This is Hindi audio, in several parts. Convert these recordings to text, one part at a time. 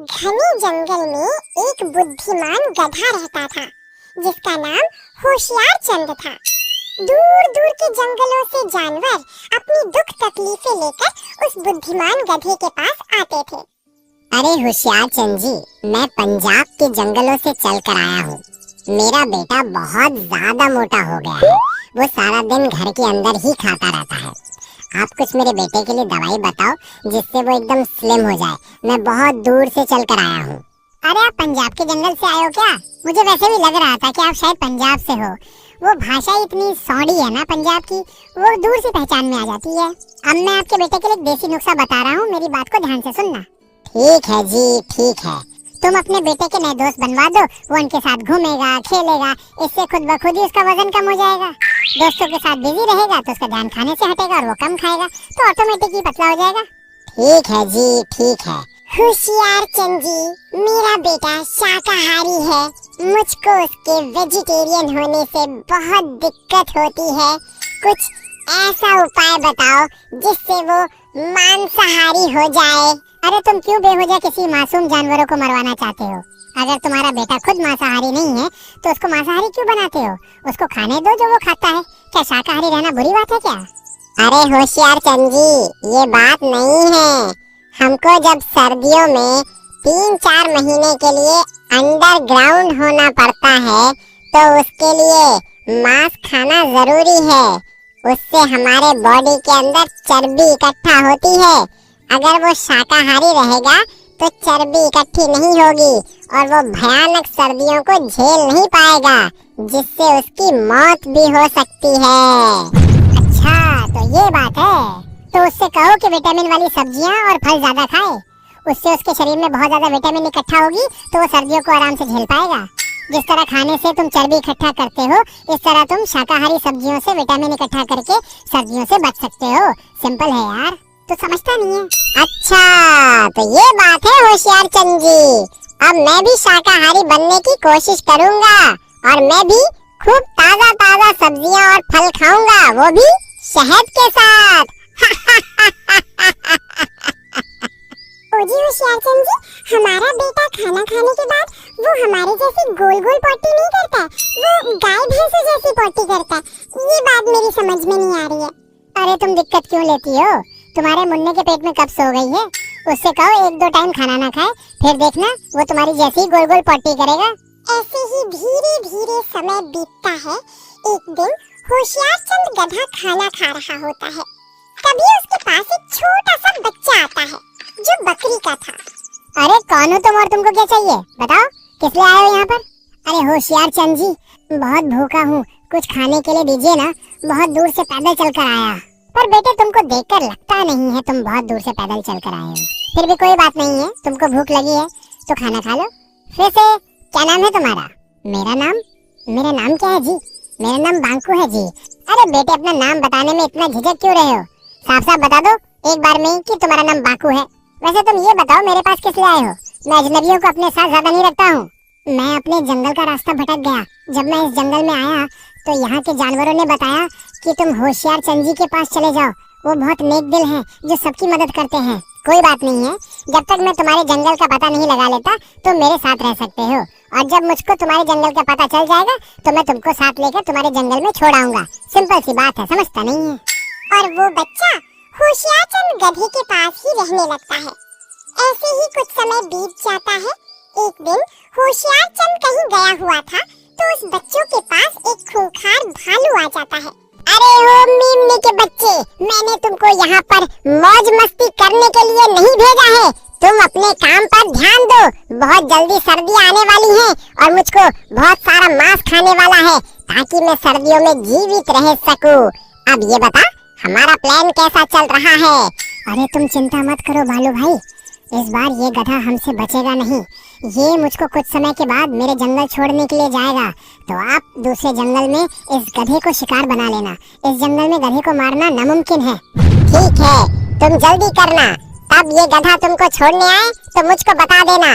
घने जंगल में एक बुद्धिमान गधा रहता था जिसका नाम होशियार चंद था। दूर दूर के जंगलों से जानवर अपनी दुख तकलीफें लेकर उस बुद्धिमान गधे के पास आते थे। अरे होशियार चंद जी, मैं पंजाब के जंगलों से चल कर आया हूँ। मेरा बेटा बहुत ज्यादा मोटा हो गया है। वो सारा दिन घर के अंदर ही खाता रहता है। आप कुछ मेरे बेटे के लिए दवाई बताओ जिससे वो एकदम स्लिम हो जाए। मैं बहुत दूर से चल कर आया हूँ। अरे आप पंजाब के जंगल से आए हो क्या? मुझे वैसे भी लग रहा था कि आप शायद पंजाब से हो। वो भाषा इतनी सौड़ी है ना पंजाब की, वो दूर से पहचान में आ जाती है। अब मैं आपके बेटे के लिए एक देसी नुस्खा बता रहा हूँ, मेरी बात को ध्यान से सुनना। ठीक है जी, ठीक है। तुम अपने बेटे के नए दोस्त बनवा दो, वो उनके साथ घूमेगा, खेलेगा। इससे खुद ब खुद ही उसका वजन कम हो जाएगा। दोस्तों के साथ बिजी रहेगा तो उसका ध्यान खाने से हटेगा और वो कम खाएगा, तो ऑटोमेटिक ही पतला हो जाएगा। ठीक है जी, ठीक है। होशियार चंद जी, मेरा बेटा शाकाहारी है। मुझको उसके वेजिटेरियन होने से बहुत दिक्कत होती है। कुछ ऐसा उपाय बताओ जिससे वो मांसाहारी हो जाए। अरे तुम क्यों बेवजह किसी मासूम जानवरों को मरवाना चाहते हो? अगर तुम्हारा बेटा खुद मांसाहारी नहीं है तो उसको मांसाहारी क्यों बनाते हो? उसको खाने दो जो वो खाता है। क्या शाकाहारी रहना बुरी बात है क्या? अरे होशियार चंद जी, ये बात नहीं है। हमको जब सर्दियों में 3-4 महीने के लिए अंडरग्राउंड होना पड़ता है तो उसके लिए मांस खाना जरूरी है। उससे हमारे बॉडी के अंदर चर्बी इकट्ठा होती है। अगर वो शाकाहारी रहेगा तो चर्बी इकट्ठी नहीं होगी और वो भयानक सर्दियों को झेल नहीं पाएगा, जिससे उसकी मौत भी हो सकती है। अच्छा, तो ये बात है। तो उससे कहो कि विटामिन वाली सब्जियां और फल ज्यादा खाए। उससे उसके शरीर में बहुत ज्यादा विटामिन इकट्ठा होगी तो वो सर्दियों को आराम से झेल पाएगा। जिस तरह खाने से तुम चर्बी इकट्ठा करते हो, इस तरह तुम शाकाहारी सब्जियों से विटामिन इकट्ठा करके सर्दियों से बच सकते हो। सिंपल है यार, तो समझता नहीं है। अच्छा, तो ये बात है होशियार चंद जी। अब मैं भी शाकाहारी बनने की कोशिश करूंगा और मैं भी खूब ताजा ताजा सब्जियां और फल खाऊंगा, वो भी शहद के साथ। ओजी होशियार चंद जी, हमारा बेटा खाना खाने के बाद वो हमारे जैसी गोल गोल पॉटी नहीं करता, वो गाय भैंस जैसी पॉटी करता। ये बात मेरी समझ में नहीं आ रही है। अरे तुम दिक्कत क्यों लेती हो? तुम्हारे मुन्ने के पेट में कब सो गई है? उससे कहो 1-2 टाइम खाना ना खाए, फिर देखना वो तुम्हारी जैसी ही गोल गोल पॉटी करेगा। ऐसे ही धीरे धीरे समय बीतता है। एक दिन होशियार चंद गधा खाना खा रहा होता है। तभी उसके पास एक छोटा सा बच्चा आता है जो बकरी का था। अरे कौन हो तुम और तुमको क्या चाहिए? बताओ, किस लिए आए हो यहाँ पर? अरे होशियार चंद जी, बहुत भूखा हूँ, कुछ खाने के लिए दीजिए ना। बहुत दूर से पैदल चल कर आया। पर बेटे तुमको देखकर लगता नहीं है तुम बहुत दूर से पैदल चल कर आए हो। फिर भी कोई बात नहीं है, तुमको भूख लगी है तो खाना खा लो। वैसे क्या नाम है तुम्हारा? मेरा नाम क्या है जी? मेरा नाम बांकू है जी। अरे बेटे, अपना नाम बताने में इतना झिझक क्यों रहे हो? साफ साफ बता दो एक बार में कि तुम्हारा नाम बांकू है। वैसे तुम ये बताओ मेरे पास किस लिए आए हो? मैं अजनबियों को अपने साथ ज्यादा नहीं रखता हूँ। मैं अपने जंगल का रास्ता भटक गया। जब मैं इस जंगल में आया तो यहाँ के जानवरों ने बताया कि तुम होशियार चंद जी के पास चले जाओ। वो बहुत नेक दिल हैं जो सबकी मदद करते हैं। कोई बात नहीं है, जब तक मैं तुम्हारे जंगल का पता नहीं लगा लेता तो मेरे साथ रह सकते हो, और जब मुझको तुम्हारे जंगल का पता चल जाएगा तो मैं तुमको साथ लेकर तुम्हारे जंगल में छोड़ आऊंगा। सिंपल सी बात है, समझता नहीं है? और वो बच्चा होशियार चंद गधे के पास ही रहने लगता है। ऐसे ही कुछ समय बीत जाता है। एक दिन होशियार चंद कहीं गया हुआ था तो उस बच्चों के पास एक खूंखार भालू आ जाता है। अरे हो मीमनी के बच्चे, मैंने तुमको यहाँ पर मौज मस्ती करने के लिए नहीं भेजा है। तुम अपने काम पर ध्यान दो। बहुत जल्दी सर्दी आने वाली है और मुझको बहुत सारा मांस खाने वाला है ताकि मैं सर्दियों में जीवित रह सकूं। अब ये बता, हमारा प्लान कैसा चल रहा है? अरे तुम चिंता मत करो भालू भाई, इस बार ये गधा हमसे बचेगा नहीं। ये मुझको कुछ समय के बाद मेरे जंगल छोड़ने के लिए जाएगा, तो आप दूसरे जंगल में इस गधे को शिकार बना लेना। इस जंगल में गधे को मारना नामुमकिन है। ठीक है, तुम जल्दी करना। तब ये गधा तुमको छोड़ने आए तो मुझको बता देना।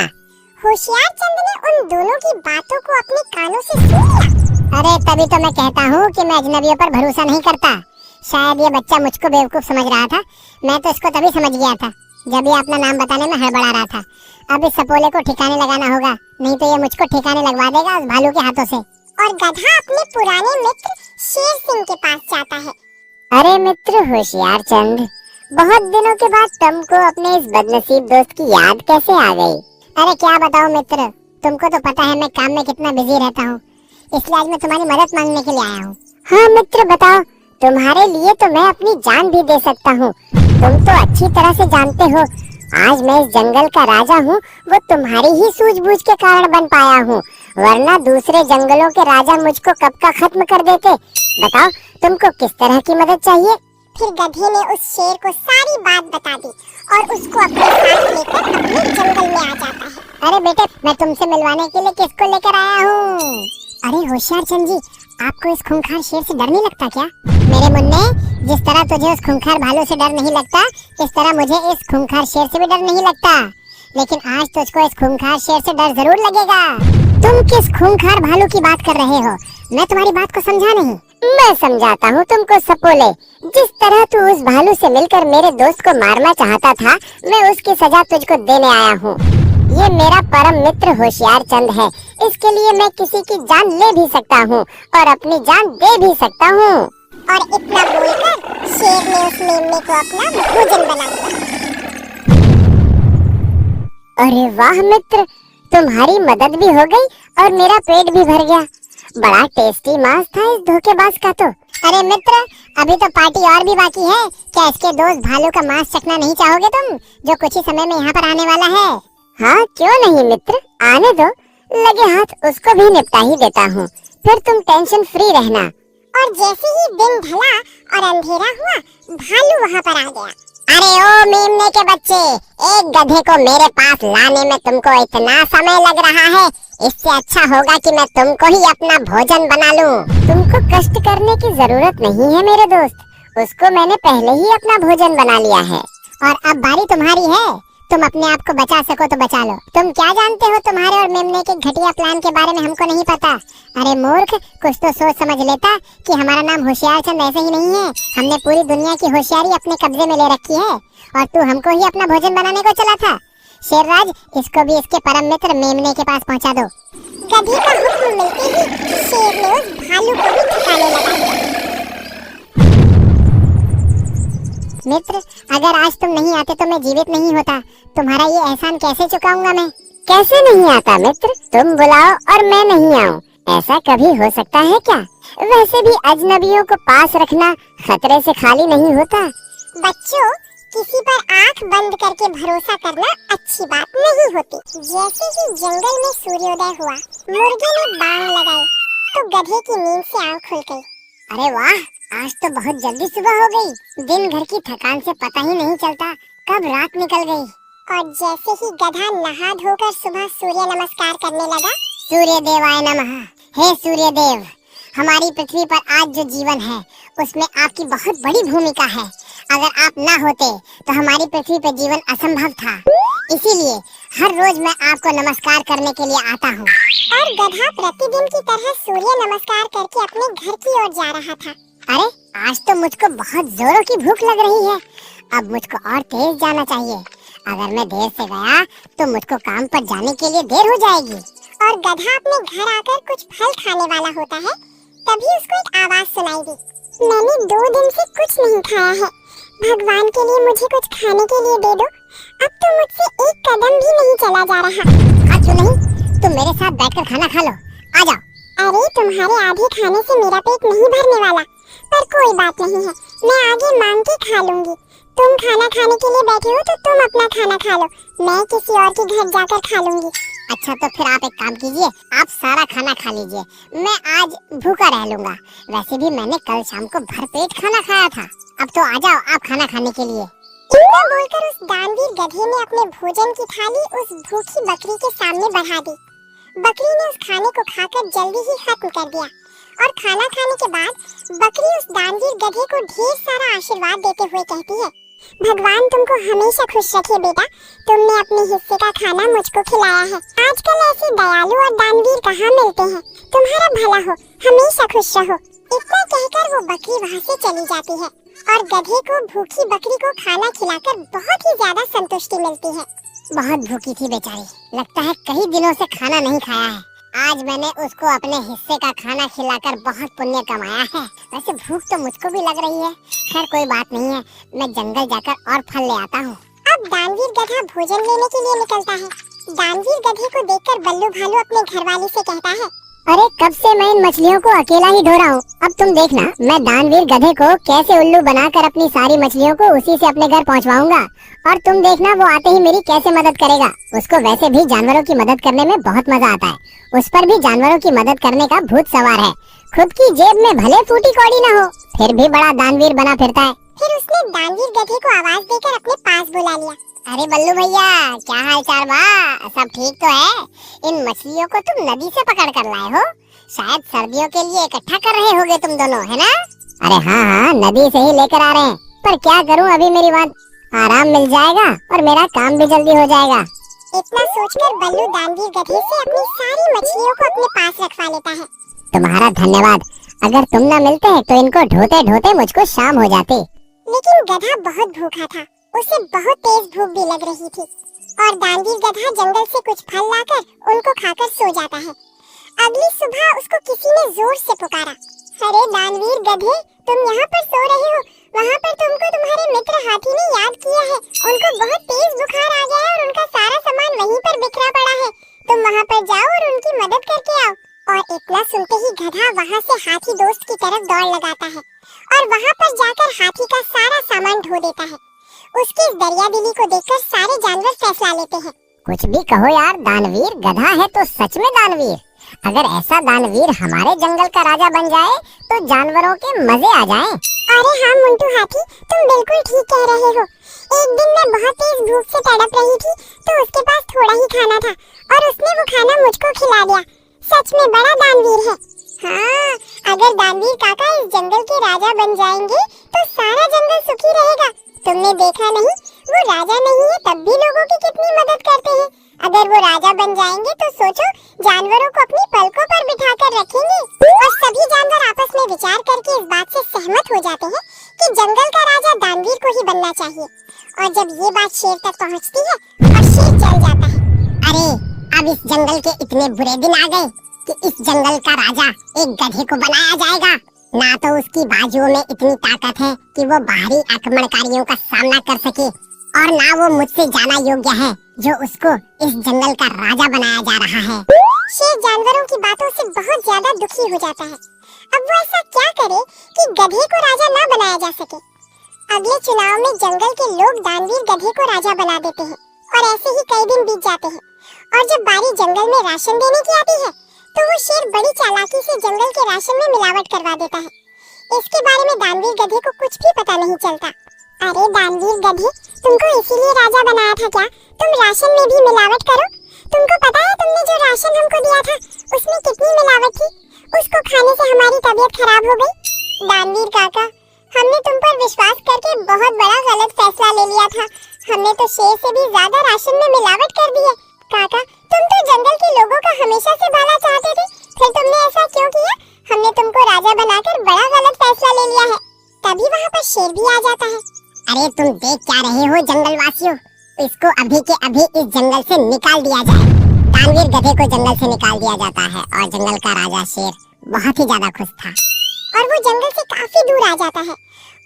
होशियार चंद ने उन दोनों की बातों को अपने कानों से सुन लिया। अरे तभी तो मैं कहता हूँ कि मैं अजनबियों पर भरोसा नहीं करता। शायद ये बच्चा मुझको बेवकूफ समझ रहा था। मैं तो इसको तभी समझ गया था जब ये अपना नाम बताने में हड़बड़ा रहा था। अब इस सपोले को ठिकाने लगाना होगा, नहीं तो ये मुझको ठिकाने लगवा देगा उस भालू के हाथों से। और गधा अपने पुराने मित्र शेर सिंह के पास जाता है। अरे मित्र होशियार चंद, बहुत दिनों के बाद तुमको अपने इस बदनसीब दोस्त की याद कैसे आ गई? अरे क्या बताऊं मित्र, तुमको तो पता है मैं काम में कितना बिजी रहता हूँ, इसलिए आज मैं तुम्हारी मदद मांगने के लिए आया हूँ। हाँ मित्र बताओ, तुम्हारे लिए तो मैं अपनी जान भी दे सकता हूँ। तुम तो अच्छी तरह से जानते हो आज मैं इस जंगल का राजा हूँ, वो तुम्हारी ही सूझबूझ के कारण बन पाया हूँ, वरना दूसरे जंगलों के राजा मुझको कब का खत्म कर देते। बताओ तुमको किस तरह की मदद चाहिए? फिर गधे ने उस शेर को सारी बात बता दी और उसको अपने साथ लेकर अपने जंगल में आ जाता है। अरे बेटे, मैं तुमसे मिलवाने के लिए किसको लेकर आया हूँ? अरे होशियार चंद जी, आपको इस खूंखार शेर से डर नहीं लगता क्या? मेरे मुन्ने, जिस तरह तुझे उस खूंखार भालू से डर नहीं लगता, इस तरह मुझे इस खूंखार शेर से भी डर नहीं लगता। लेकिन आज तुझको इस खूंखार शेर से डर जरूर लगेगा। तुम किस खूंखार भालू की बात कर रहे हो? मैं तुम्हारी बात को समझा नहीं। मैं समझाता हूँ तुमको सपोले। जिस तरह तू उस भालू से मिलकर मेरे दोस्त को मारना चाहता था, मैं उसकी सजा तुझको देने आया हूँ। ये मेरा परम मित्र होशियार चंद है, इसके लिए मैं किसी की जान ले भी सकता हूँ और अपनी जान दे भी सकता हूँ। और इतना बोलकर शेर ने उस मेमने को अपना भोजन बना लिया। अरे वाह मित्र, तुम्हारी मदद भी हो गई और मेरा पेट भी भर गया। बड़ा टेस्टी मांस था इस धोखेबाज का तो। अरे मित्र, अभी तो पार्टी और भी बाकी है। क्या इसके दोस्त भालू का मांस चखना नहीं चाहोगे तुम, जो कुछ ही समय में यहाँ पर आने वाला है? हाँ क्यों नहीं मित्र, आने दो, लगे हाथ उसको भी निपटा ही देता हूँ, फिर तुम टेंशन फ्री रहना। और जैसे ही दिन ढला और अंधेरा हुआ, भालू वहाँ पर आ गया। अरे ओ मेमने के बच्चे, एक गधे को मेरे पास लाने में तुमको इतना समय लग रहा है, इससे अच्छा होगा कि मैं तुमको ही अपना भोजन बना लूं। तुमको कष्ट करने की जरूरत नहीं है मेरे दोस्त, उसको मैंने पहले ही अपना भोजन बना लिया है और अब बारी तुम्हारी है। तुम अपने आप को बचा सको तो बचा लो। तुम क्या जानते हो, तुम्हारे और मेमने के घटिया प्लान के बारे में हमको नहीं पता। अरे मूर्ख, कुछ तो सोच समझ लेता कि हमारा नाम होशियार चंद ऐसे ही नहीं है। हमने पूरी दुनिया की होशियारी अपने कब्जे में ले रखी है और तू हमको ही अपना भोजन बनाने को चला था। शेरराज, इसको भी इसके परम मित्र मेमने के पास पहुंचा दो। गधे का हुक्म मिलते ही शेर ने उस भालू को भी ठिकाने लगा दिया। मित्र, अगर आज तुम नहीं आते तो मैं जीवित नहीं होता। तुम्हारा ये एहसान कैसे चुकाऊंगा मैं? कैसे नहीं आता मित्र, तुम बुलाओ और मैं नहीं आऊं, ऐसा कभी हो सकता है क्या? वैसे भी अजनबियों को पास रखना खतरे से खाली नहीं होता। बच्चों, किसी पर आंख बंद करके भरोसा करना अच्छी बात नहीं होती। जैसे ही जंगल में सूर्योदय हुआ, मुर्गे ने बांग लगाई तो गधे की नींद से आंख खुल गई। अरे वाह, आज तो बहुत जल्दी सुबह हो गई। दिन भर की थकान से पता ही नहीं चलता कब रात निकल गई। और जैसे ही गधा नहा धोकर सुबह सूर्य नमस्कार करने लगा, सूर्य देवाय नमः। हे सूर्य देव, हमारी पृथ्वी पर आज जो जीवन है उसमें आपकी बहुत बड़ी भूमिका है। अगर आप ना होते तो हमारी पृथ्वी पर जीवन असंभव था, इसीलिए हर रोज मैं आपको नमस्कार करने के लिए आता हूँ। और गधा प्रतिदिन की तरह सूर्य नमस्कार करके अपने घर की ओर जा रहा था। अरे आज तो मुझको बहुत जोरों की भूख लग रही है, अब मुझको और तेज जाना चाहिए। अगर मैं देर से गया तो मुझको काम पर जाने के लिए देर हो जाएगी। और गधा अपने घर आकर कुछ फल खाने वाला होता है, तभी उसको एक आवाज सुनाई दी। मैंने 2 दिन से कुछ नहीं खाया है, भगवान के लिए मुझे कुछ खाने के लिए दे दो। अब तो मुझसे एक कदम भी नहीं चला जा रहा। हाँ क्यों नहीं, तुम मेरे साथ बैठकर खाना खा लो, आ जाओ। अरे तुम्हारे आधे खाने से मेरा पेट नहीं भरने वाला, पर कोई बात नहीं है, मैं आगे मांग के खा लूंगी। तुम खाना खाने के लिए बैठे हो तो तुम अपना खाना खा लो, मैं किसी और के घर जाकर खा लूंगी। अच्छा तो फिर आप एक काम कीजिए, आप सारा खाना खा लीजिए, मैं आज भूखा रह लूंगा। वैसे भी मैंने कल शाम को भरपेट खाना खाया था। अब तो आ जाओ आप खाना खाने के लिए। इतना बोलकर उस दानवीर गधे ने अपने भोजन की थाली उस भूखी बकरी के सामने बढ़ा दी। बकरी ने उस खाने को खाकर जल्दी ही खत्म कर दिया और खाना खाने के बाद बकरी उस दानवीर गधे को ढेर सारा आशीर्वाद देते हुए कहती है, भगवान तुमको हमेशा खुश रखे बेटा, तुमने अपने हिस्से का खाना मुझको खिलाया है। आजकल ऐसे दयालु और दानवीर कहाँ मिलते हैं। तुम्हारा भला हो, हमेशा खुश रहो। इतना कहकर वो बकरी वहाँ से चली जाती है और गधे को भूखी बकरी को खाना खिलाकर बहुत ही ज्यादा संतुष्टि मिलती है। बहुत भूखी थी बेचारी, लगता है कई दिनों से खाना नहीं खाया है। आज मैंने उसको अपने हिस्से का खाना खिलाकर बहुत पुण्य कमाया है। वैसे भूख तो मुझको भी लग रही है। खैर कोई बात नहीं है, मैं जंगल जाकर और फल ले आता हूँ। अब दानवीर गधा भोजन लेने के लिए निकलता है। दानवीर गधे को देखकर बल्लू भालू अपने घरवाली से कहता है, अरे कब से मैं इन मछलियों को अकेला ही ढो रहा हूँ। अब तुम देखना मैं दानवीर गधे को कैसे उल्लू बनाकर अपनी सारी मछलियों को उसी से अपने घर पहुँचवाऊंगा। और तुम देखना वो आते ही मेरी कैसे मदद करेगा। उसको वैसे भी जानवरों की मदद करने में बहुत मजा आता है। उस पर भी जानवरों की मदद करने का भूत सवार है। खुद की जेब में भले फूटी कौड़ी न हो, फिर भी बड़ा दानवीर बना फिरता है। फिर उसने दानवीर गधे को आवाज देकर अपने पास बुला लिया। अरे बल्लू भैया, क्या हाल चाल बा? सब ठीक तो है? इन मछलियों को तुम नदी से पकड़ कर लाए हो, शायद सर्दियों के लिए इकट्ठा कर रहे होगे तुम दोनों, है ना? अरे हाँ, नदी से ही लेकर आ रहे हैं। पर क्या करूँ, अभी मेरी बात आराम मिल जाएगा और मेरा काम भी जल्दी हो जाएगा। इतना सोचकर बल्लू दानवीर गधे से अपनी सारी मछलियों को अपने पास रखवा लेता है। तुम्हारा धन्यवाद। अगर तुम न मिलते तो इनको ढोते ढोते मुझको शाम हो जाती। लेकिन गधा बहुत भूखा था, उसे बहुत तेज भूख भी लग रही थी और दानवीर गधा जंगल से कुछ फल लाकर उनको खाकर सो जाता है। अगली सुबह उसको किसी ने जोर से पुकारा, अरे दानवीर गधे, तुम यहाँ पर सो रहे हो? वहाँ पर तुमको तुम्हारे मित्र हाथी ने याद किया है। उनको बहुत तेज बुखार आ गया है और उनका सारा सामान वहीं पर बिखरा पड़ा है। तुम वहाँ पर जाओ और उनकी मदद करके आओ। और इतना सुनते ही गधा वहाँ से हाथी दोस्त की तरफ दौड़ लगाता है और वहाँ पर जाकर हाथी का सारा सामान ढो देता है। उसकी इस दरियादिली को देखकर सारे जानवर फैसला लेते हैं। कुछ भी कहो यार, दानवीर गधा है तो सच में दानवीर। अगर ऐसा दानवीर हमारे जंगल का राजा बन जाए तो जानवरों के मजे आ जाएं। अरे हाँ मुंटू हाथी, तुम बिल्कुल ठीक कह रहे हो। एक दिन मैं बहुत तेज भूख से तड़प रही थी तो उसके पास थोड़ा ही खाना था और उसने वो खाना मुझको खिला दिया। सच में बड़ा दानवीर है। हाँ, अगर दानवीर काका इस जंगल के राजा बन जाएंगे तो सारा जंगल सुखी रहेगा। तुमने देखा नहीं, वो राजा नहीं है तब भी लोगों की कितनी मदद करते हैं। अगर वो राजा बन जाएंगे तो सोचो, जानवरों को अपनी पलकों पर बिठा कर रखेंगे और सभी जानवर आपस में विचार करके इस बात से सहमत हो जाते हैं कि जंगल का राजा दानवीर को ही बनना चाहिए। और जब ये बात शेर तक पहुंचती है और शेर चल जाता है। अरे अब इस जंगल के इतने बुरे दिन आ गए कि इस जंगल का राजा एक गधे को बनाया जाएगा। ना तो उसकी बाजुओं में इतनी ताकत है कि वो बाहरी आक्रमणकारियों का सामना कर सके, और ना वो मुझसे जाना योग्य है जो उसको इस जंगल का राजा बनाया जा रहा है। शेर जानवरों की बातों से बहुत ज्यादा दुखी हो जाता है। अब वो ऐसा क्या करे कि गधे को राजा ना बनाया जा सके। अगले चुनाव में जंगल के लोग दानवीर गधे को राजा बना देते हैं और ऐसे ही कई दिन बीत जाते हैं। और जब बारी जंगल में राशन देने की आती है तो वो शेर बड़ी चालाकी से जंगल के राशन में मिलावट करवा देता है। इसके बारे में दानवीर गधे को कुछ भी पता नहीं चलता। अरे दानवीर गधे, तुमको इसीलिए राजा बनाया था क्या? तुम राशन में भी मिलावट करो। तुमको पता है तुमने जो राशन हमको दिया था उसमें कितनी मिलावट थी? उसको खाने से हमारी तबीयत खराब हो गई। दानवीर काका, हमने तुम पर विश्वास करके बहुत बड़ा गलत फैसला ले लिया था। हमने तो शेर से भी ज्यादा राशन में मिलावट कर दी है। काका, तुम तो जंगल के लोगों का हमेशा से भला चाहते थे, फिर तुमने ऐसा क्यों किया? हमने तुमको राजा बनाकर बड़ा गलत फैसला ले लिया है। तभी वहाँ पर शेर भी आ जाता है। अरे तुम देख क्या रहे हो जंगलवासियों? इसको अभी के अभी इस जंगल से निकाल दिया जाए। दानवीर गधे को जंगल से निकाल दिया जाता है और जंगल का राजा शेर बहुत ही ज्यादा खुश था। और वो जंगल से काफी दूर आ जाता है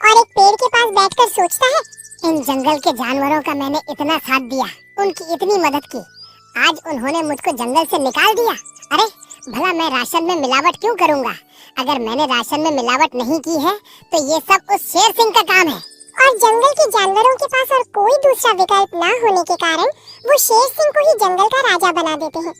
और एक पेड़ के पास बैठकर सोचता है, इन जंगल के जानवरों का मैंने इतना साथ दिया, उनकी इतनी मदद की, आज उन्होंने मुझको जंगल से निकाल दिया। अरे भला मैं राशन में मिलावट क्यों करूंगा? अगर मैंने राशन में मिलावट नहीं की है तो ये सब उस शेर सिंह का काम है। और जंगल के जानवरों के पास और कोई दूसरा विकल्प ना होने के कारण वो शेर सिंह को ही जंगल का राजा बना देते हैं।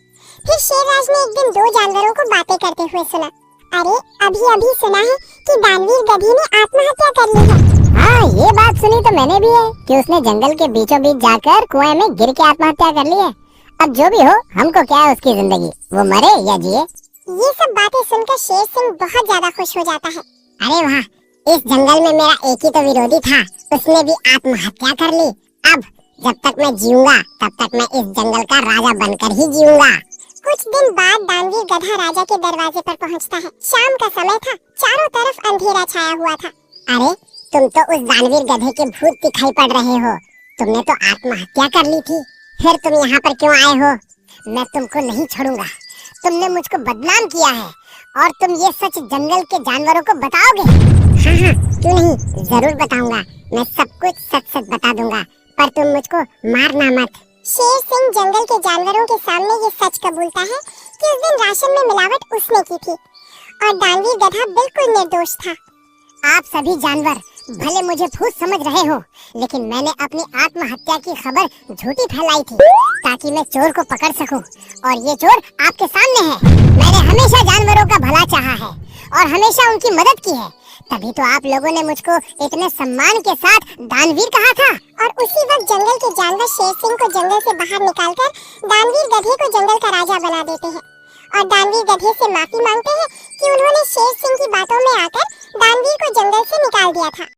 फिर शेरराज ने एक दिन दो जानवरों को बातें करते हुए सुना। अरे अभी अभी सुना है कि दानवीर गधे ने आत्महत्या कर ली है। हाँ, ये बात सुनी तो मैंने भी है कि उसने जंगल के बीचों बीच जाकर कुएं में गिर के आत्महत्या कर ली है। अब जो भी हो, हमको क्या है उसकी जिंदगी, वो मरे या जिए। ये सब बातें सुनकर शेर सिंह बहुत ज्यादा खुश हो जाता है। अरे वाह, इस जंगल में मेरा एक ही तो विरोधी था, उसने भी आत्महत्या कर ली। अब जब तक मैं जीऊंगा तब तक मैं इस जंगल का राजा बनकर ही जीऊंगा। कुछ दिन बाद दानवीर गधा राजा के दरवाजे पर पहुंचता है। शाम का समय था, चारों तरफ अंधेरा छाया हुआ था। अरे तुम तो उस दानवीर गधे के भूत दिखाई पड़ रहे हो। तुमने तो आत्महत्या कर ली थी, फिर तुम यहाँ पर क्यों आए हो? मैं तुमको नहीं छोड़ूंगा। तुमने मुझको बदनाम किया है और तुम ये सच जंगल के जानवरों को बताओगे? हाँ हाँ, क्यों नहीं, जरूर बताऊंगा। मैं सब कुछ सच सच बता दूंगा, पर तुम मुझको मारना मत। शेर सिंह जंगल के जानवरों के सामने ये सच कबूलता है कि उस दिन राशन में मिलावट उसने की थी और दानवीर गधा बिल्कुल निर्दोष था। आप सभी जानवर भले मुझे भूत समझ रहे हो, लेकिन मैंने अपनी आत्महत्या की खबर झूठी फैलाई थी ताकि मैं चोर को पकड़ सकूं, और ये चोर आपके सामने है। मैंने हमेशा जानवरों का भला चाहा है और हमेशा उनकी मदद की है, तभी तो आप लोगों ने मुझको इतने सम्मान के साथ दानवीर कहा था। और उसी वक्त जंगल के जानवर शेर सिंह को जंगल से बाहर निकालकर दानवीर गधे को जंगल का राजा बना देते हैं और दानवीर गधे से माफी मांगते हैं कि उन्होंने शेर सिंह की बातों में आकर दानवीर को जंगल से निकाल दिया था।